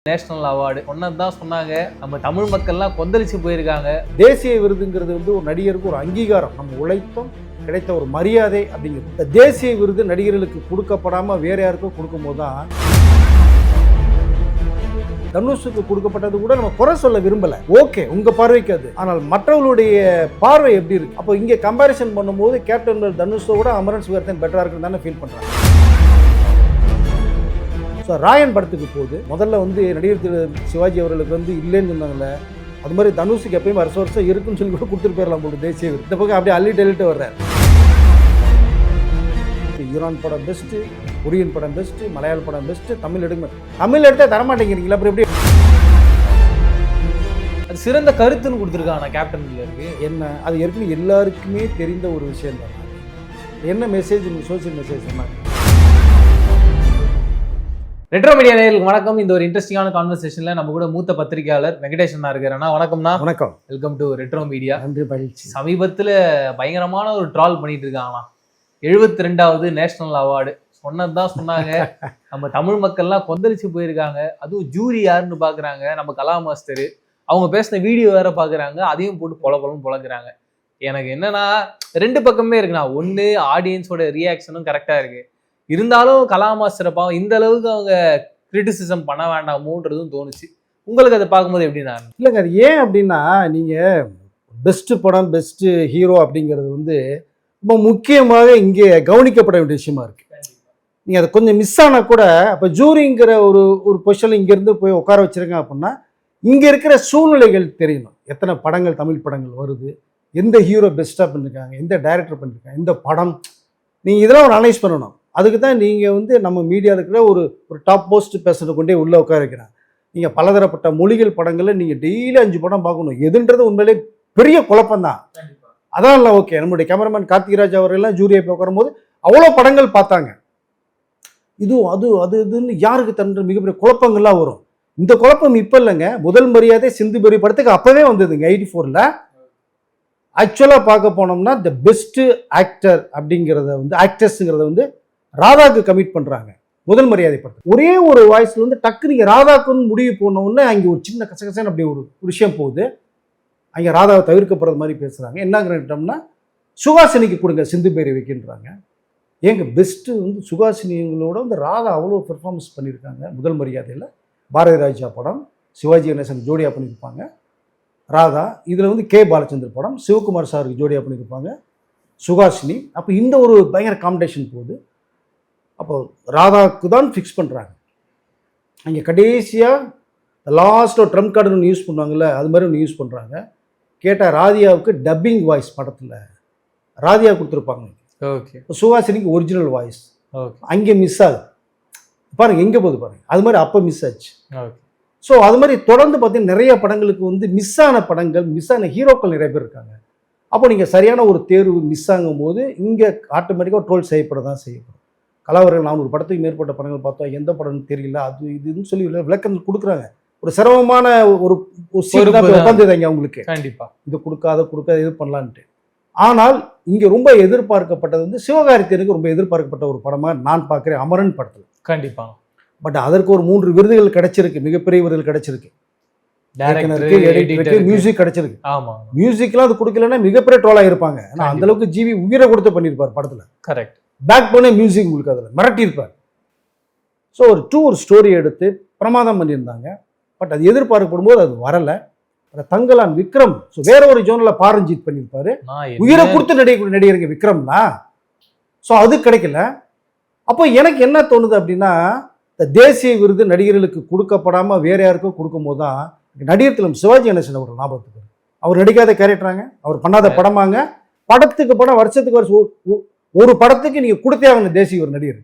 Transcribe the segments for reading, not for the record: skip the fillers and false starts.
National award சொன்னதுதான் சொன்னாங்க. நம்ம தமிழ் மக்கள்லாம் கொந்தளிச்சு போயிருக்காங்க. தேசிய விருதுங்கிறது வந்து ஒரு நடிகருக்கு ஒரு அங்கீகாரம், நம்ம உழைத்தும் கிடைத்த ஒரு மரியாதை அப்படிங்கிறது. இந்த தேசிய விருது நடிகர்களுக்கு கொடுக்கப்படாம வேற யாருக்கும் கொடுக்கும்போது தான் தனுஷுக்கு கொடுக்கப்பட்டது கூட நம்ம குறை சொல்ல விரும்பல. ஓகே, உங்க பார்வைக்கு அது. ஆனால் மற்றவர்களுடைய பார்வை எப்படி இருக்கு? அப்போ இங்க கம்பேரிசன் பண்ணும்போது கேப்டன் தனுஷோட அமரன் சிவர்த்தன் பெட்டரா இருக்குன்னு தானே ஃபீல் பண்றாங்க. ஸோ ராயன் படத்துக்கு போது முதல்ல வந்து நடிகர் திரு சிவாஜி அவர்களுக்கு வந்து இல்லைன்னு சொன்னாங்கல்ல, அது மாதிரி தனுஷுக்கு எப்பயும் வருஷம் இருக்குன்னு சொல்லி கூட கொடுத்துட்டு போயிடலாம் போட்டு தேசிய விருது. இந்த பக்கம் அப்படியே அள்ளிட்டு வர்றாரு. ஈரான் படம் பெஸ்ட்டு, கொரியன் படம் பெஸ்ட்டு, மலையாள படம் பெஸ்ட்டு, தமிழ் எடுத்தா தரமாட்டேங்கிறீங்களா? அப்புறம் எப்படி? அது சிறந்த கருத்துன்னு கொடுத்துருக்காங்க கேப்டன்ல இருக்கு. என்ன அது ஏற்கனவே எல்லாருக்குமே தெரிந்த ஒரு விஷயம் தான். என்ன மெசேஜ், சோசியல் மெசேஜ் சொன்னாங்க. ரெட்ரோ மீடியா நேயர்களுக்கு வணக்கம். இந்த ஒரு இன்ட்ரெஸ்டிங்கான கான்வர்சேஷன்ல நம்ம கூட மூத்த பத்திரிகையாளர் வெங்கடேஷன் இருக்காருன்னா. வணக்கம்னா. வணக்கம், வெல்கம் டு ரெட்ரோ மீடியா. நன்றி, மகிழ்ச்சி. சமீபத்துல பயங்கரமான ஒரு ட்ரால் பண்ணிட்டு இருக்காங்களாம். 72வது நேஷனல் அவார்டு சொன்னதுதான் சொன்னாங்க. நம்ம தமிழ் மக்கள்லாம் கொந்தளிச்சு போயிருக்காங்க. அதுவும் ஜூரி யாருன்னு பாக்குறாங்க, நம்ம கலா மாஸ்டர். அவங்க பேசின வீடியோ வேற பாக்குறாங்க, அதையும் போட்டு பொலன்னு பொழக்கிறாங்க. எனக்கு என்னன்னா ரெண்டு பக்கமே இருக்குண்ணா. ஒண்ணு ஆடியன்ஸோட ரியாக்ஷனும் கரெக்டா இருக்கு, இருந்தாலும் கலா மாஸ்டரை பாவம் இந்த அளவுக்கு அவங்க கிரிட்டிசிசம் பண்ண வேண்டாமோன்றதும் தோணுச்சு. உங்களுக்கு அதை பார்க்கும்போது எப்படின்னா? இல்லைங்க, அது ஏன் அப்படின்னா, நீங்கள் பெஸ்ட்டு படம், பெஸ்ட்டு ஹீரோ அப்படிங்கிறது வந்து ரொம்ப முக்கியமாக இங்கே கவனிக்கப்பட வேண்டிய விஷயமா இருக்குது. நீங்கள் அதை கொஞ்சம் மிஸ் ஆனால் கூட, இப்போ ஜூரிங்கிற ஒரு பொசிஷனில் இங்கேருந்து போய் உட்கார வச்சுருங்க அப்படின்னா, இங்கே இருக்கிற சூழ்நிலைகள் தெரியணும். எத்தனை படங்கள், தமிழ் படங்கள் வருது, எந்த ஹீரோ பெஸ்ட்டாக பண்ணியிருக்காங்க, எந்த டைரக்டர் பண்ணியிருக்காங்க, எந்த படம், நீங்கள் இதெல்லாம் ஒரு அனலைஸ் பண்ணணும். அதுக்கு தான் நீங்கள் வந்து நம்ம மீடியாவில் இருக்கிற ஒரு டாப் போஸ்ட் பேசுகிறத கொண்டே உள்ளே உட்கார வைக்கிறேன். நீங்கள் பலதரப்பட்ட மொழிகள் படங்களில் நீங்கள் டெய்லி 5 படம் பார்க்கணும். எதுன்றது உண்மையிலே பெரிய குழப்பம்தான். அதான் இல்லை, ஓகே. நம்மளுடைய கேமராமேன் கார்த்திகராஜ் அவர்கள்லாம் ஜூரியை போய் உட்காரும்போது அவ்வளோ படங்கள் பார்த்தாங்க. இதுன்னு யாருக்கு தன்ற மிகப்பெரிய குழப்பங்கள்லாம் வரும். இந்த குழப்பம் இப்போ இல்லைங்க. முதல் மரியாதை சிந்து பெரிய படத்துக்கு அப்போவே வந்ததுங்க, 84ல். ஆக்சுவலாக பார்க்க போனோம்னா த பெஸ்ட்டு ஆக்டர் அப்படிங்கிறத வந்து, ஆக்டர்ஸுங்கிறத வந்து ராதாக்கு கமிட் பண்ணுறாங்க முதல் மரியாதை படத்துக்கு. ஒரே ஒரு வாய்ஸில் வந்து டக்கு நீங்கள் ராதாக்குன்னு முடிவு போனோடனே அங்கே ஒரு சின்ன கசகசன்னு அப்படி ஒரு விஷயம் போகுது. அங்கே ராதாவை தவிர்க்கப்படுறது மாதிரி பேசுகிறாங்க. என்னங்கிறோம்னா சுகாசினிக்கு கொடுங்க சிந்து பேரை வைக்கின்றாங்க. ஏங்க பெஸ்ட்டு வந்து சுகாசினிங்களோட வந்து ராதா அவ்வளோ பெர்ஃபார்மன்ஸ் பண்ணியிருக்காங்க முதல் மரியாதையில். பாரதி ராஜா படம், சிவாஜி கணேசன் ஜோடியாக பண்ணியிருப்பாங்க ராதா. இதில் வந்து கே பாலச்சந்தர் படம், சிவகுமார் சாருக்கு ஜோடியாக பண்ணியிருப்பாங்க சுகாசினி. அப்போ இந்த ஒரு பயங்கர காம்படிஷன் போகுது. அப்போ ராதாவுக்கு தான் ஃபிக்ஸ் பண்ணுறாங்க. அங்கே கடைசியாக லாஸ்ட் ஒரு ட்ரம்ப் கார்டு ஒன்று யூஸ் பண்ணுவாங்கள்ல, அது மாதிரி ஒன்று யூஸ் பண்ணுறாங்க. கேட்டால் ராதியாவுக்கு டப்பிங் வாய்ஸ் படத்தில் ராதியா கொடுத்துருப்பாங்க. ஓகே. சுஹாசினிக்கு ஒரிஜினல் வாய்ஸ். ஓகே. அங்கே மிஸ் ஆகுது பாருங்கள், எங்கே போகுது பாருங்கள். அது மாதிரி அப்போ மிஸ் ஆச்சு. ஓகே. ஸோ அது மாதிரி தொடர்ந்து பார்த்தீங்கன்னா நிறைய படங்களுக்கு வந்து மிஸ் ஆன படங்கள், மிஸ் ஆன ஹீரோக்கள் நிறைய பேர் இருக்காங்க. அப்போ நீங்கள் சரியான ஒரு தேர்வு மிஸ் ஆகும் போது இங்கே ஆட்டோமேட்டிக்காக ட்ரோல் செய்யப்பட தான் செய்யப்படும். கலாவர்கள் 400 படத்துக்கு மேற்பட்ட படங்கள் பார்த்தோம், எந்த படம்னு தெரியல, அது இதுன்னு சொல்லி விளக்கம் கொடுக்குறாங்க. ஒரு சிரமமான ஒரு உட்காந்துதாங்க அவங்களுக்கு. கண்டிப்பாக இது கொடுக்காத இது பண்ணலான்ட்டு. ஆனால் இங்கே ரொம்ப எதிர்பார்க்கப்பட்டது வந்து சிவகார்த்திகேயனுக்கு ரொம்ப எதிர்பார்க்கப்பட்ட ஒரு படமாக நான் பார்க்குறேன் அமரன் படத்தில். கண்டிப்பாக. பட் அதற்கு ஒரு 3 விருதுகள் கிடைச்சிருக்கு, மிகப்பெரிய விருதுகள் கிடைச்சிருக்கு. டைரக்டருக்கு, எடிட்டருக்கு, மியூசிக் கிடைச்சிருக்கு. ஆமாம், மியூசிக்லாம் அது கொடுக்கலன்னா மிகப்பெரிய ட்ரோலாக இருப்பாங்க. ஏன்னா அந்த அளவுக்கு ஜிவி உயிரை கொடுத்து பண்ணியிருப்பார் படத்தில். கரெக்ட். பேக் போனே மியூசிக் உங்களுக்கு அதில் மிரட்டியிருப்பார். ஸோ ஒரு ஸ்டோரி எடுத்து பிரமாதம் பண்ணியிருந்தாங்க. பட் அது எதிர்பார்க்கப்படும் போது அது வரலை. தங்கலான் விக்ரம் வேற ஒரு ஜோனில் பாரஞ்சித் பண்ணியிருப்பாரு. உயிரை கொடுத்து நடிகருங்க விக்ரம்னா. ஸோ அது கிடைக்கல. அப்போ எனக்கு என்ன தோணுது அப்படின்னா, இந்த தேசிய விருது நடிகர்களுக்கு கொடுக்கப்படாமல் வேற யாருக்கும் கொடுக்கும்போது தான் நடிகர் திலம் சிவாஜி கணேசன் அவர் ஞாபகத்துக்கு. அவர் நடிக்காத கேரக்டராங்க, அவர் பண்ணாத படமாங்க. படத்துக்கு படம், வருஷத்துக்கு வருஷம் ஒரு படத்துக்கு நீங்கள் கொடுத்தே ஆகணும் தேசிய ஒரு நடிகர்.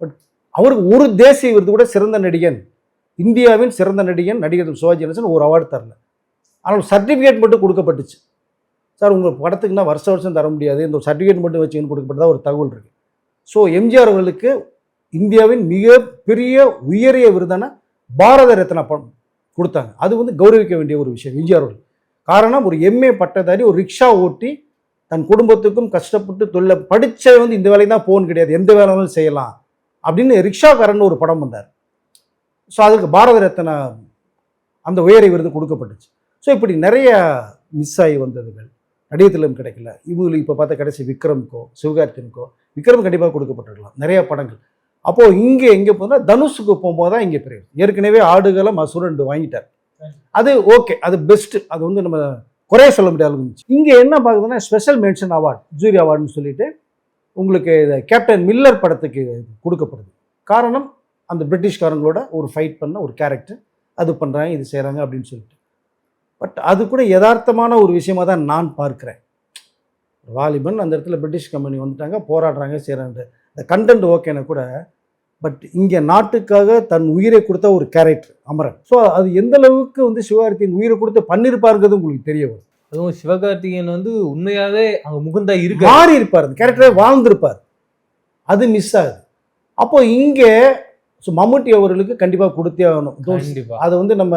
பட் அவருக்கு ஒரு தேசிய விருது கூட சிறந்த நடிகன், இந்தியாவின் சிறந்த நடிகன் நடிகர் சிவாஜி கணேசன் ஒரு அவார்டு தரல. ஆனால் சர்டிஃபிகேட் மட்டும் கொடுக்கப்பட்டுச்சு. சார் உங்கள் படத்துக்குன்னா வருஷம் தர முடியாது, இந்த ஒரு சர்டிஃபிகேட் மட்டும் வச்சுன்னு கொடுக்கப்பட்டதா ஒரு தகவல் இருக்குது. ஸோ எம்ஜிஆர் அவர்களுக்கு இந்தியாவின் மிகப்பெரிய உயரிய விருதான பாரத ரத்னா படம் கொடுத்தாங்க. அது வந்து கௌரவிக்க வேண்டிய ஒரு விஷயம் எம்ஜிஆர் அவர்கள். காரணம், ஒரு எம்ஏ பட்டதாரி, ஒரு ரிக்ஷா ஓட்டி தன் குடும்பத்துக்கும் கஷ்டப்பட்டு தொழில படித்த வந்து இந்த வேலைக்கு தான் போகணும் கிடையாது, எந்த வேலைனாலும் செய்யலாம் அப்படின்னு ரிக்ஷாக்காரன் ஒரு படம் பண்ணார். ஸோ அதுக்கு பாரத ரத்னா அந்த உயரிய விருது கொடுக்கப்பட்டுச்சு. ஸோ இப்படி நிறைய மிஸ் ஆகி வந்ததுகள் நடிகர் திலகம் கிடைக்கல. இவங்களுக்கு இப்போ பார்த்தா கடைசி விக்ரம்க்கோ சிவகார்த்திகனுக்கோ விக்ரம் கண்டிப்பாக கொடுக்கப்பட்டிருக்கலாம் நிறைய படங்கள். அப்போது இங்கே எங்கே போனால் தனுஷுக்கு போகும்போது தான் இங்கே பெரிய ஏற்கனவே ஆடுகளை மசூரன் வாங்கிட்டார். அது ஓகே, அது பெஸ்ட்டு, அது வந்து நம்ம குறைய சொல்ல முடியாது இருந்துச்சு. இங்கே என்ன பார்க்குதுன்னா ஸ்பெஷல் மென்ஷன் அவார்டு ஜூரி அவார்டுன்னு சொல்லிட்டு உங்களுக்கு கேப்டன் மில்லர் படத்துக்கு கொடுக்கப்படுது. காரணம் அந்த பிரிட்டிஷ்காரங்களோட ஒரு ஃபைட் பண்ண ஒரு கேரக்டர், அது பண்ணுறாங்க இது செய்கிறாங்க அப்படின்னு சொல்லிட்டு. பட் அது கூட யதார்த்தமான ஒரு விஷயமாக தான் நான் பார்க்குறேன். வாலிபன் அந்த இடத்துல பிரிட்டிஷ் கம்பெனி வந்துட்டாங்க, போராடுறாங்க, செய்கிறாங்க, இந்த கண்டென்ட் ஓகேனா கூட. பட் இங்கே நாட்டுக்காக தன் உயிரை கொடுத்த ஒரு கேரக்டர் அமரன். ஸோ அது எந்த அளவுக்கு வந்து சிவகார்த்திகேயன் உயிரை கொடுத்து பண்ணியிருப்பாருங்கிறது உங்களுக்கு தெரிய வரும். அதுவும் சிவகார்த்திகேயன் வந்து உண்மையாவே அங்கே முகுந்தா இருக்கு மாறி இருப்பார், அந்த கேரக்டரை வாழ்ந்திருப்பார், அது மிஸ் ஆகுது. அப்போ இங்கே மம்முட்டி அவர்களுக்கு கண்டிப்பாக கொடுத்தே ஆகணும். அதை வந்து நம்ம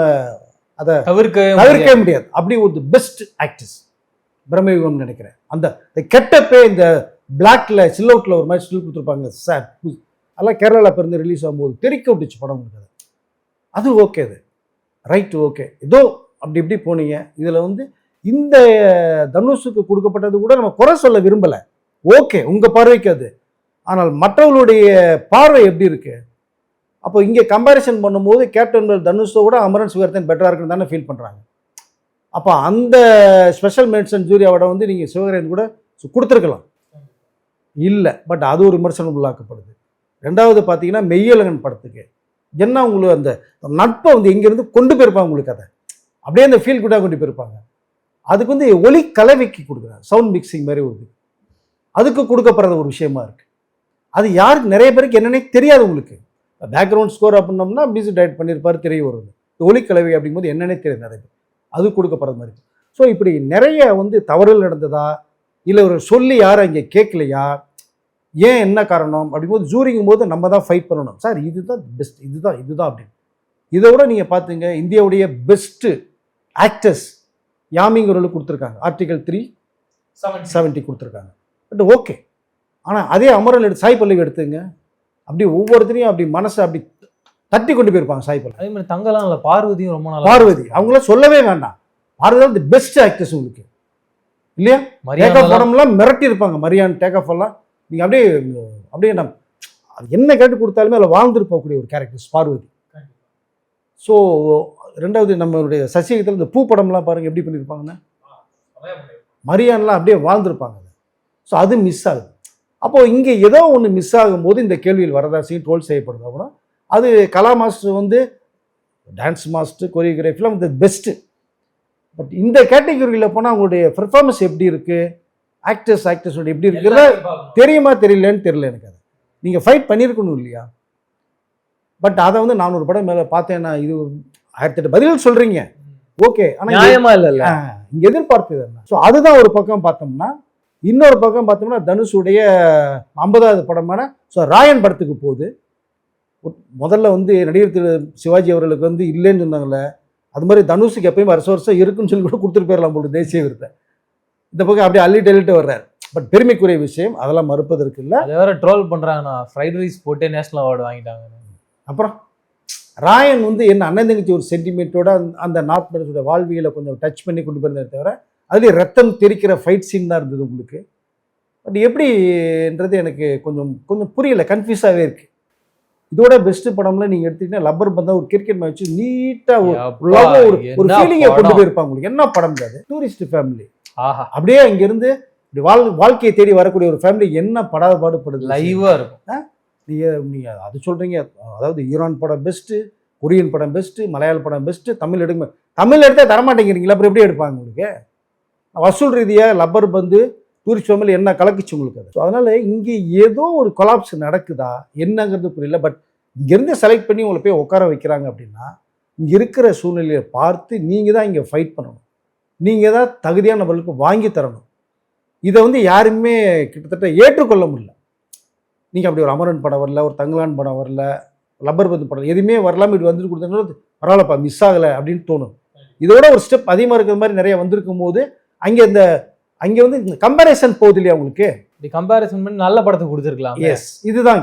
அதை தவிர்க்கவே முடியாது. அப்படி ஒரு பெஸ்ட் ஆக்டர்ஸ் பிரம்மயுகம் நினைக்கிறேன். அந்த கெட்டப்பே இந்த பிளாக்ல சில் அவுட்ல ஒரு மாதிரி ஸ்டில் கொடுத்துருப்பாங்க சார், அதெல்லாம் கேரளாவில் பிறந்து ரிலீஸ் ஆகும்போது தெறிக்க விட்டுச்சு படம் இருக்காது. அது ஓகே, அது ரைட்டு, ஓகே, ஏதோ அப்படி இப்படி போனீங்க. இதில் வந்து இந்த தனுஷுக்கு கொடுக்கப்பட்டது கூட நம்ம குறை சொல்ல விரும்பலை, ஓகே உங்கள் பார்வைக்கு அது. ஆனால் மற்றவர்களுடைய பார்வை எப்படி இருக்கு? அப்போ இங்கே கம்பேரிசன் பண்ணும்போது கேப்டன் தனுஷோட அமரன் சிவகார்த்திகேயன் பெட்டராக இருக்குன்னு தானே ஃபீல் பண்ணுறாங்க. அப்போ அந்த ஸ்பெஷல் மென்ஷன் ஜூரி அவார்டை வந்து நீங்கள் சிவகார்த்திகேயன் கூட கொடுத்துருக்கலாம் இல்லை. பட் அது ஒரு விமர்சனம் உள்ளாக்கப்படுது. ரெண்டாவது பார்த்தீங்கன்னா மெய்யழகன் படத்துக்கு என்ன உங்களுக்கு அந்த நட்பை வந்து எங்கேருந்து கொண்டு போயிருப்பாங்க, உங்களுக்கு அதை அப்படியே அந்த ஃபீல் குட்டாக கொண்டு போயிருப்பாங்க. அதுக்கு வந்து ஒலி கலவைக்கு கொடுக்குறாங்க, சவுண்ட் மிக்சிங் மாதிரி ஒரு அதுக்கு கொடுக்கப்படுற ஒரு விஷயமா இருக்குது. அது யாருக்கு நிறைய பேருக்கு என்னன்னே தெரியாது. உங்களுக்கு பேக்ரவுண்ட் ஸ்கோர் அப்படின்னோம்னா மியூசிக் டைரக்ட் பண்ணியிருப்பார், தெரிய வருது. ஒலிக்கலவை அப்படிங்கும்போது என்னன்னே தெரியாது நிறைய பேர், அது கொடுக்கப்படுற மாதிரி. ஸோ இப்படி நிறைய வந்து தவறுகள் நடந்ததா இல்லை ஒரு சொல்லி யாரும் அங்கே கேட்கலையா, ஏன் என்ன காரணம் அப்படிங்கும்போது ஜூரிங்கும் போது நம்ம தான் ஃபைட் பண்ணணும். சார் இதுதான் பெஸ்ட், இதுதான் அப்படின்னு. இதை விட நீங்கள் பார்த்துங்க, இந்தியாவுடைய பெஸ்ட்டு ஆக்டர்ஸ் யாமிங்கிறவர்களுக்கு கொடுத்துருக்காங்க, ஆர்டிகல் 370 கொடுத்துருக்காங்க. பட் ஓகே, ஆனால் அதே அமரன் எடுத்து சாய் பல்லவி எடுத்துங்க, அப்படி ஒவ்வொருத்தரையும் அப்படி மனசை அப்படி தட்டி கொண்டு போயிருப்பாங்க சாய் பல்லவி. அதே மாதிரி தங்கலாம் இல்லை, பார்வதியும் ரொம்ப நாள், பார்வதி அவங்கள சொல்லவே வேண்டாம், பார்வதி தான் தி பெஸ்ட் ஆக்டர்ஸ் உங்களுக்கு இல்லையா. டேக் ஆஃப் படம்லாம் மிரட்டி இருப்பாங்க, மரியான் டேக் ஆஃப் எல்லாம் நீங்கள் அப்படியே நம்ம அது என்ன கேட்டு கொடுத்தாலுமே அதில் வாழ்ந்துட்டு போகக்கூடிய ஒரு கேரக்டர்ஸ் பார்வதி. ஸோ ரெண்டாவது நம்மளுடைய சசிகத்தில் இந்த பூ படம்லாம் பாருங்கள் எப்படி பண்ணியிருப்பாங்கன்னா, மரியான்லாம் அப்படியே வாழ்ந்துருப்பாங்க. ஸோ அது மிஸ் ஆகுது. அப்போது இங்கே ஏதோ ஒன்று மிஸ் ஆகும்போது இந்த கேள்வியில் வரதாசியும் ட்ரோல் செய்யப்படுதா கூட. அது கலா மாஸ்டர் வந்து டான்ஸ் மாஸ்டர், கொரியோகிராஃபிலாம் வந்து பெஸ்ட்டு. பட் இந்த கேட்டகரியில் போனால் அவங்களுடைய பெர்ஃபார்மன்ஸ் எப்படி இருக்குது, ஆக்டர்ஸோட எப்படி இருக்குறத தெரியுமா தெரியலன்னு தெரியல எனக்கு. அது நீங்கள் ஃபைட் பண்ணியிருக்கணும் இல்லையா. பட் அதை வந்து 400 படம் மேலே பார்த்தேன்னா இது 1008 பதில் சொல்கிறீங்க, ஓகே, ஆனால் நியாயமா இல்லைல்ல, இங்கே எதிர்பார்த்தது என்ன. ஸோ அதுதான் ஒரு பக்கம் பார்த்தோம்னா. இன்னொரு பக்கம் பார்த்தோம்னா தனுஷுடைய 50வது படமான ராயன் படத்துக்கு போகுது. முதல்ல வந்து நடிகர் திரு சிவாஜி அவர்களுக்கு வந்து இல்லைன்னு சொன்னாங்களே, அது மாதிரி தனுஷுக்கு எப்பயும் வருஷம் இருக்குன்னு சொல்லி கூட கொடுத்துட்டு போயிடலாம் போல தேசிய விருதை. இந்த பக்கம் அப்படியே அள்ளிட்டு வர்றாரு. பட் பெருமைக்குரிய விஷயம், அதெல்லாம் மறுப்பதற்கு இல்லை. அதை வேற ட்ரோல் பண்ணுறாங்கண்ணா, ஃப்ரைட் ரைஸ் போட்டே நேஷனல் அவார்டு வாங்கிட்டாங்க. அப்புறம் ராயன் வந்து என்ன அண்ணன் தங்கச்சி ஒரு சென்டிமெண்ட்டோட அந்த நார்த் மெடஸோட வாழ்வியலை கொஞ்சம் டச் பண்ணி கொண்டு போயிருந்ததை தவிர அதுலேயே ரத்தம் தெரிக்கிற ஃபைட் சீன் தான் இருந்தது உங்களுக்கு. பட் எப்படின்றது எனக்கு கொஞ்சம் புரியலை, கன்ஃபியூஸாகவே இருக்குது. இதோட பெஸ்ட் படம்ல நீங்கள் எடுத்துக்கிட்டீங்கன்னா லப்பர் பந்தா ஒரு கிரிக்கெட் மேட்ச் நீட்டாக ஒரு ஃபீலிங்கை கொண்டு போயிருப்பாங்க உங்களுக்கு. என்ன படம் அது, டூரிஸ்ட் ஃபேமிலி, அப்படியே இங்கேருந்து வாழ்க்கையை தேடி வரக்கூடிய ஒரு ஃபேமிலி என்ன பாடுபடுது, லைவாக இருக்கும். நீங்கள் அது சொல்கிறீங்க, அதாவது ஈரான் படம் பெஸ்ட்டு, கொரியன் படம் பெஸ்ட்டு, மலையாள படம் பெஸ்ட்டு, தமிழ் எடுத்தால் தரமாட்டேங்கிறீங்களா, அப்புறம் எப்படி எடுப்பாங்க உங்களுக்கு? வசூல் ரீதியாக லப்பர் பந்து டூரிஸ்ட் ஃபேமிலி என்ன கலக்குச்சு உங்களுக்கு அது. ஸோ அதனால் இங்கே ஏதோ ஒரு கொலாப்ஸ் நடக்குதா என்னங்கிறது புரியல. பட் இங்கேருந்து செலக்ட் பண்ணி உங்களை போய் உட்கார வைக்கிறாங்க அப்படின்னா இங்கே இருக்கிற சூழ்நிலையை பார்த்து நீங்கள் தான் இங்கே ஃபைட் பண்ணணும், நீங்கள் தான் தகுதியானவர்களுக்கு வாங்கி தரணும். இதை வந்து யாருமே கிட்டத்தட்ட ஏற்றுக்கொள்ள முடியல. நீங்கள் அப்படி ஒரு அமரன் படம் வரல, ஒரு தங்கலான் படம் வரல, லப்பர் பந்து படம் எதுவுமே வரலாமல் இப்படி வந்துட்டு கொடுத்தது பரவாயில்லப்பா மிஸ் ஆகலை அப்படின்னு தோணும். இதோட ஒரு ஸ்டெப் அதிகமாக இருக்கிற மாதிரி நிறைய வந்திருக்கும் போது அங்கே வந்து கம்பேரிசன் போகுது இல்லையா உங்களுக்கு. கம்பேரிசன் பண்ணி நல்ல படத்தை கொடுத்துருக்கலாம். எஸ், இதுதான்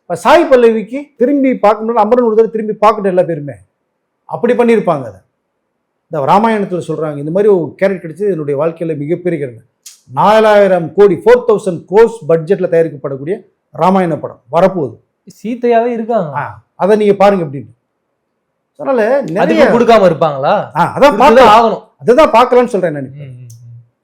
இப்போ சாய் பல்லவிக்கு திரும்பி பார்க்கணும்னா அமரன் ஒரு தடவை திரும்பி பார்க்கணும் எல்லா பேருமே. அப்படி பண்ணியிருப்பாங்க அதை. இந்த ராமாயணத்தில் சொல்கிறாங்க, இந்த மாதிரி ஒரு கேரக்டர் கிடைச்சி என்னுடைய வாழ்க்கையில் மிகப்பெரிய கேரக்டர். 4000 கோடி 4000 crores பட்ஜெட்டில் தயாரிக்கப்படக்கூடிய ராமாயண படம் வரப்போகுது. சீத்தையாவே இருக்காங்க. அதை நீங்கள் பாருங்க அப்படின்னு. அதனால நிறைய அதுக்கு கொடுக்காம இருப்பாங்களா? அதான் கொடுத்துதான் பார்க்க ஆகணும். அதுதான் பார்க்கலான்னு சொல்கிறேன் நான்.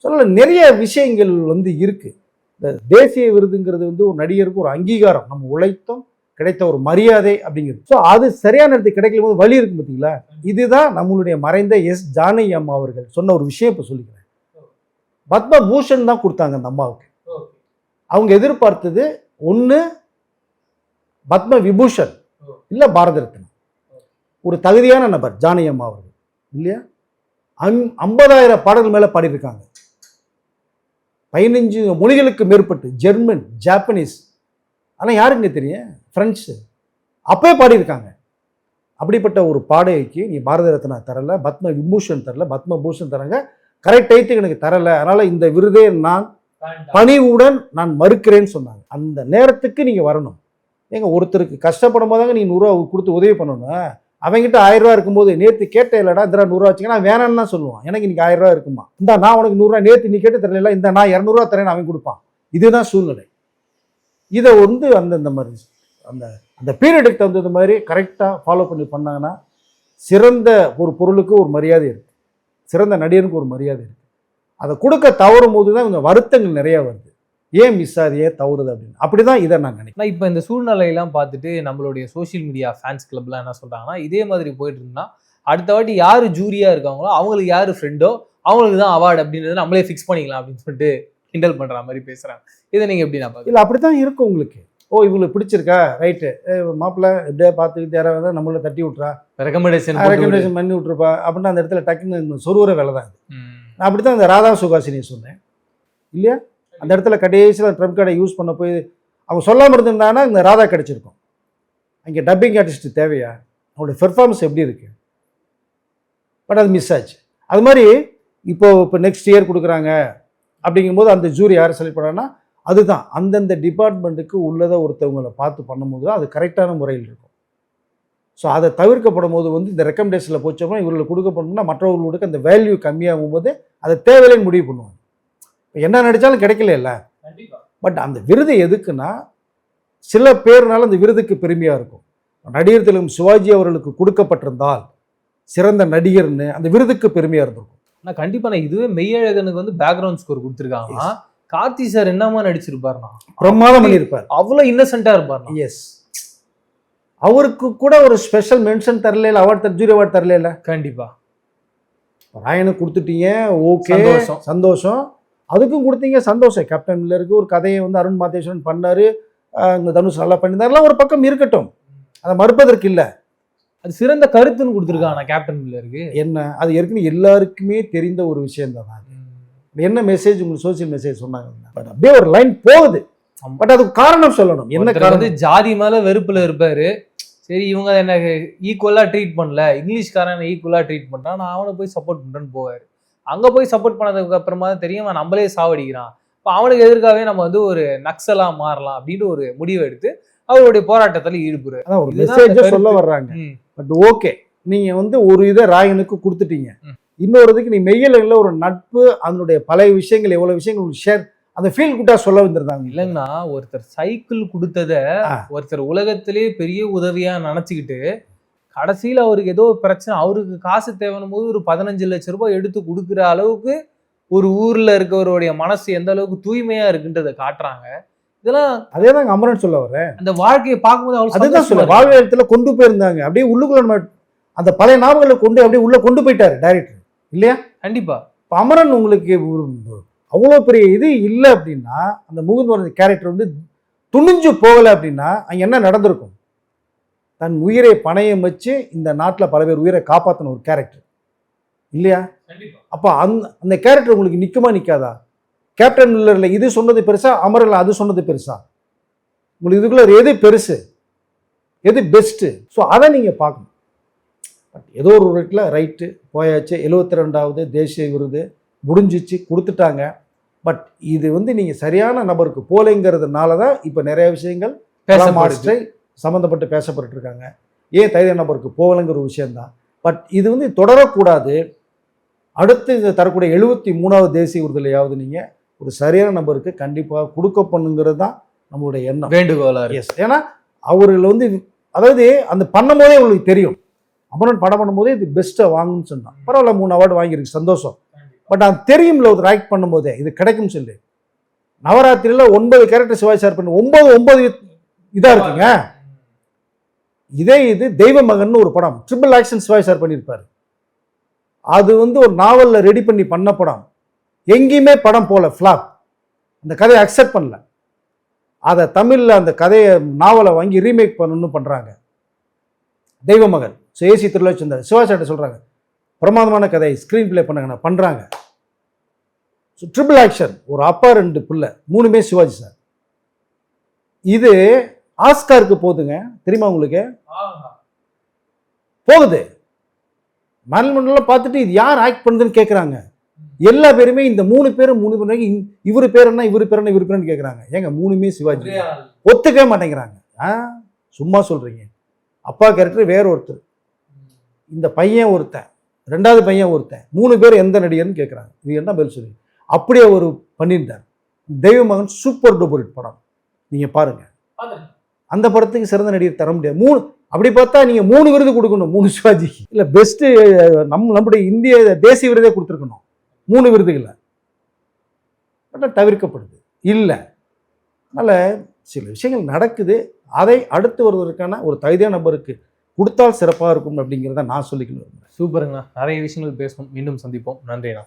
அதனால நிறைய விஷயங்கள் வந்து இருக்கு. இந்த தேசிய விருதுங்கிறது வந்து ஒரு நடிகருக்கு ஒரு அங்கீகாரம், நம்ம உழைத்தோம் கிடைத்த ஒரு மரியாதை அப்படிங்கிறது. ஸோ அது சரியான இடத்துக்கு கிடைக்கும் போது வழி இருக்கு பார்த்தீங்களா. இதுதான் நம்மளுடைய மறைந்த எஸ் ஜானகி அம்மா அவர்கள் சொன்ன ஒரு விஷயம். இப்போ சொல்லிக்கிறேன், பத்மபூஷன் தான் கொடுத்தாங்க அந்த அம்மாவுக்கு. அவங்க எதிர்பார்த்தது ஒன்று பத்ம விபூஷன், இல்லை பாரத ரத்னா. ஒரு தகுதியான நபர் ஜானகி அம்மா அவர்கள் இல்லையா. 50,000 பாடல்கள் மேலே பாடியிருக்காங்க. 15 மொழிகளுக்கு மேற்பட்டு, ஜெர்மன், ஜாப்பனீஸ், ஆனால் யாருங்க தெரியும், ஃப்ரெண்ட்ஸு அப்பவே பாடியிருக்காங்க. அப்படிப்பட்ட ஒரு பாடகைக்கு நீ பாரத ரத்னா தரல, பத்ம விபூஷன் தரல, பத்மபூஷன் தராங்க, கரெக்ட் டைத்துக்கு எனக்கு தரல, அதனால் இந்த விருதே நான் பணிவுடன் நான் மறுக்கிறேன்னு சொன்னாங்க. அந்த நேரத்துக்கு நீங்கள் வரணும். ஏங்க ஒருத்தருக்கு கஷ்டப்படும் போதாங்க நீ 100 ரூபா கொடுத்து உதவி பண்ணணும். அவங்ககிட்ட 1000 ரூபா இருக்கும்போது நேற்று கேட்ட இல்லடா இந்த 100 ரூபா வச்சுங்க, நான் வேணான்னு தான் சொல்லுவான். எனக்கு இன்னைக்கு 1000 ரூபா இருக்குமா, இந்த நான் உனக்கு 100 ரூபா நேற்று நீ கேட்டு தரல, இந்த நான் 200 ரூபா தரேன்னு அவன் கொடுப்பான். இதுதான் சூழ்நிலை. இதை வந்து அந்த மாதிரி அந்த அந்த பீரியடுக்கு தகுந்த மாதிரி கரெக்டாக ஃபாலோ பண்ணாங்கன்னா சிறந்த ஒரு பொருளுக்கு ஒரு மரியாதை இருக்குது, சிறந்த நடிகனுக்கு ஒரு மரியாதை இருக்குது. அதை கொடுக்க தவறும் போது தான் கொஞ்சம் வருத்தங்கள் நிறையா வருது. ஏன் மிஸ் ஆகுது, ஏன் தவறுது அப்படின்னு. அப்படிதான் இதை நான் நினைக்கிறேன். இப்போ இந்த சூழ்நிலையெல்லாம் பார்த்துட்டு நம்மளுடைய சோஷியல் மீடியா ஃபேன்ஸ் கிளப்லாம் என்ன சொல்றாங்கன்னா, இதே மாதிரி போயிட்டு இருந்தா அடுத்த வாட்டி யாரு ஜூரியா இருக்காங்களோ அவங்களுக்கு யாரு ஃப்ரெண்டோ அவங்களுக்கு தான் அவார்டு அப்படின்றது நம்மளே ஃபிக்ஸ் பண்ணிக்கலாம் அப்படின்னு சொல்லிட்டு கிண்டல் பண்ற மாதிரி பேசுறாங்க. இதை நீங்க எப்படி நான் பார்க்க? இல்லை அப்படித்தான் இருக்கும் உங்களுக்கு. ஓ இவங்களுக்கு பிடிச்சிருக்கா, ரைட்டு, மாப்பிள்ளை எப்படியா பார்த்துக்கிட்டு யாராவது நம்மள தட்டி விட்றா, ரெக்கமெண்டேஷன் பண்ணி விட்ருப்பா அப்படின்னு அந்த இடத்துல டக்குன்னு சொருவுற வேலை தான் இது. நான் அப்படி தான் இந்த ராதா சுகாசினியை சொன்னேன் இல்லையா. அந்த இடத்துல கடைசியில் ட்ரம்ப் கார்டை யூஸ் பண்ண போய் அவங்க சொல்லாமல் இருந்திருந்தாங்கன்னா இந்த ராதா கிடச்சிருக்கும். அங்கே டப்பிங் ஆர்டிஸ்ட் தேவையா, அவங்களுடைய பெர்ஃபார்மன்ஸ் எப்படி இருக்குது, பட் அது மிஸ் ஆச்சு. அது மாதிரி இப்போ நெக்ஸ்ட் இயர் கொடுக்குறாங்க அப்படிங்கும்போது அந்த ஜூரி யார் செலக்ட் பண்ணாங்கன்னா அதுதான் அந்தந்த டிபார்ட்மெண்ட்டுக்கு உள்ளதை ஒருத்தவங்களை பார்த்து பண்ணும்போது தான் அது கரெக்டான முறையில் இருக்கும். ஸோ அதை தவிர்க்கப்படும் போது வந்து இந்த ரெக்கமெண்டேஷனில் போச்சோம்னா இவர்களுக்கு கொடுக்கப்படணும்னா மற்றவர்களுக்கு அந்த வேல்யூ கம்மியாகும் போது அதை தேவையில்லைன்னு முடிவு பண்ணுவாங்க. என்ன நடித்தாலும் கிடைக்கல. பட் அந்த விருது எதுக்குன்னா சில பேர்னால அந்த விருதுக்கு பெருமையாக இருக்கும். நடிகர் திலகம் சிவாஜி அவர்களுக்கு கொடுக்கப்பட்டிருந்தால் சிறந்த நடிகர்னு அந்த விருதுக்கு பெருமையாக இருந்திருக்கும். ஆனால் கண்டிப்பாக இதுவே மெய்யழகனுக்கு வந்து பேக்ரவுண்ட் ஸ்கோர் கொடுத்துருக்காங்க. கார்த்தி சார் என்னமா நடிச்சிருப்பாருனா பிரமாதம் பண்ணியிருப்பார், அவ்வளோ இன்னசென்ட்டா இருப்பார். எஸ், அவருக்கு கூட ஒரு ஸ்பெஷல் மென்ஷன் தரல, அவார்டு ஜூரி அவார்டு தரல. கண்டிப்பா ராயனுக்கு கொடுத்துட்டீங்க, ஓகே சந்தோஷம். அதுக்கும் கொடுத்தீங்க சந்தோஷம். கேப்டன் மில்லருக்கு ஒரு கதையை வந்து அருண் மாதேஸ்வரன் பண்ணாரு, இந்த தனுஷ் நல்லா பண்ணியிருந்தாருலாம் ஒரு பக்கம் இருக்கட்டும், அதை மறுப்பதற்கு இல்லை. அது சிறந்த கருத்துன்னு கொடுத்துருக்காங்க கேப்டன் மில்லருக்கு. என்ன அது ஏற்கனவே எல்லாருக்குமே தெரிந்த ஒரு விஷயம் தான். என்ன மெசேஜ் உங்களுக்கு சோசியல் மெசேஜ் சொன்னாங்க, பட் அப்படியே ஒரு லைன் போகுது. பட் அதுக்கு காரணம் சொல்லணும். என்ன காரணம்? ஜாதி மேல வெறுப்புல இருப்பாரு. சரி இவங்க என்ன ஈக்குவலா ட்ரீட் பண்ணல, இங்கிலீஷ்காரன் ஈக்குவலா ட்ரீட் பண்றான், நான் அவனை போய் சப்போர்ட் பண்றேன்னு போவாரு. அங்க போய் சப்போர்ட் பண்ணதுக்கு அப்புறமா தான் தெரியும் நம்மளே சாவடிக்கிறான். இப்போ அவனுக்கு எதிர்க்காகவே நம்ம வந்து ஒரு நக்சலா மாறலாம் அப்படின்னு ஒரு முடிவு எடுத்து அவருடைய போராட்டத்தில் ஈடுபடுறாரு. அதான் ஒரு மெசேஜ் சொல்ல வர்றாங்க. பட் ஓகே, நீங்க வந்து ஒரு இதை ராயனுக்கு கொடுத்துட்டீங்க, இன்னொருதுக்கு நீ மெய்யல ஒரு நட்பு, அதனுடைய பழைய விஷயங்கள் எவ்வளவு விஷயங்கள் ஷேர் அந்த ஃபீல் கூட்டா சொல்ல வந்திருந்தாங்க. இல்லைன்னா ஒருத்தர் சைக்கிள் கொடுத்தத ஒருத்தர் உலகத்திலே பெரிய உதவியா நினைச்சுக்கிட்டு கடைசியில் அவருக்கு ஏதோ பிரச்சனை, அவருக்கு காசு தேவைன்னும் போது ஒரு 15 லட்சம் ரூபாய் எடுத்து கொடுக்குற அளவுக்கு ஒரு ஊர்ல இருக்கவருடைய மனசு எந்த அளவுக்கு தூய்மையா இருக்குன்றதை காட்டுறாங்க. இதெல்லாம் அதே தான் அமரன் சொல்ல வர்றேன். அந்த வாழ்க்கையை பார்க்கும்போது அதுதான் சொல்ல வாழ்க்கையில கொண்டு போயிருந்தாங்க. அப்படியே உள்ளுக்குள்ள அந்த பழைய ஞாபகங்களை கொண்டு அப்படியே உள்ள கொண்டு போயிட்டாரு டைரக்டர் இல்லையா. கண்டிப்பா இப்போ அமரன் உங்களுக்கு அவ்வளோ பெரிய இது இல்லை அப்படின்னா, அந்த முகுந்த் கேரக்டர் வந்து துணிஞ்சு போகலை அப்படின்னா அங்கே என்ன நடந்திருக்கும்? தன் உயிரை பணையம் வச்சு இந்த நாட்டில் பல பேர் உயிரை காப்பாற்றின ஒரு கேரக்டர் இல்லையா. அப்போ அந்த கேரக்டர் உங்களுக்கு நிற்குமா நிற்காதா? கேப்டன் மில்லரில் இது சொன்னது பெருசா, அமரில் அது சொன்னது பெருசா? உங்களுக்கு இதுக்குள்ள எது பெருசு, எது பெஸ்ட்டு? ஸோ அதை நீங்கள் பார்க்கணும். பட் ஏதோ ஒரு ரேட்டில் ரைட்டு போயாச்சு. 72வது தேசிய விருது முடிஞ்சிச்சு, கொடுத்துட்டாங்க. பட் இது வந்து நீங்கள் சரியான நபருக்கு போலைங்கிறதுனால தான் இப்போ நிறைய விஷயங்கள் பேசப்படுது. மாஸ்டரை சம்மந்தப்பட்டு பேசப்பட்டு இருக்காங்க. ஏன் தைரிய நபருக்கு போகலைங்கிற ஒரு விஷயம்தான். பட் இது வந்து தொடரக்கூடாது. அடுத்து இது தரக்கூடிய 73வது தேசிய விருதுலையாவது நீங்கள் ஒரு சரியான நபருக்கு கண்டிப்பாக கொடுக்க பண்ணுங்கிறது தான் நம்மளுடைய எண்ணம், வேண்டுகோளா இருக்கு. எஸ். ஏன்னா அவர்கள் வந்து அதாவது அந்த பண்ணும்போதே உங்களுக்கு தெரியும், அமரன் படம் பண்ணும்போதே இது பெஸ்ட்டை வாங்குன்னு சொன்னான். பரவாயில்ல, 3 அவார்டு வாங்கியிருக்கு, சந்தோஷம். பட் அது தெரியும்ல, ஒரு ஆக்ட் பண்ணும்போதே இது கிடைக்கும் சொல்லி. நவராத்திரியில் 9 கேரக்டர் சிவாஜி சார் பண்ணி 9 இதாக இருக்குங்க. இதே இது தெய்வ மகன் ஒரு படம் ட்ரிபிள் ஆக்ஷன் சிவாஜி சார் பண்ணியிருப்பாரு. அது வந்து ஒரு நாவலில் ரெடி பண்ண படம். எங்கேயுமே படம் போல, ஃப்ளாப். அந்த கதையை அக்செப்ட் பண்ணல. அதை தமிழில் அந்த கதையை நாவலை வாங்கி ரீமேக் பண்ணணும்னு பண்ணுறாங்க. தெய்வ மகன் ஏசி திருலட்சந்தர் சிவாஜி சார்ட்ட சொல்கிறாங்க, பிரமாதமான கதை, ஸ்க்ரீன் பிளே பண்ணுங்க, பண்ணுறாங்க. ஸோ ட்ரிபிள் ஆக்ஷன், ஒரு அப்பா 2 பிள்ளை, 3மே சிவாஜி சார். இது ஆஸ்காருக்கு போகுதுங்க, தெரியுமா உங்களுக்கு? போகுது. மேனேஜ்மெண்ட்லாம் பார்த்துட்டு இது யார் ஆக்ட் பண்ணுதுன்னு கேட்குறாங்க. எல்லா பேருமே இந்த 3 பேரும் இவர் பேர் என்ன, இவர் பேர் என்ன, இவர் பேருன்னு கேட்குறாங்க. ஏங்க 3மே சிவாஜி, ஒத்துக்கவே மாட்டேங்கிறாங்க. சும்மா சொல்கிறீங்க. அப்பா கேரக்டர் வேற ஒருத்தர், இந்த பையன் ஒருத்தன், 2வது பையன் ஒருத்தன், 3 பேர் எந்த நடிகர்னு கேட்குறாங்க. இது என்ன பதில் சொல்லி அப்படியே ஒரு பண்ணியிருந்தார். தெய்வ மகன் சூப்பர் டூப்பர் ஹிட் படம், நீங்கள் பாருங்கள். அந்த படத்துக்கு சிறந்த நடிகர் தர முடியாது. 3 அப்படி பார்த்தா நீங்கள் 3 விருது கொடுக்கணும். 3 சிவாஜிக்கு இல்லை, பெஸ்ட்டு நம்முடைய இந்திய தேசிய விருதே கொடுத்துருக்கணும் 3 விருதுகளை. பட் தவிர்க்கப்படுது இல்லை. அதனால் சில விஷயங்கள் நடக்குது. அதை அடுத்து வருவதற்கான ஒரு தகுதியான நபருக்கு கொடுத்தால் சிறப்பாக இருக்கும் அப்படிங்கிறத நான் சொல்லிக்கணும். சூப்பருங்கண்ணா, நிறைய விஷயங்கள் பேசணும். மீண்டும் சந்திப்போம். நன்றிண்ணா.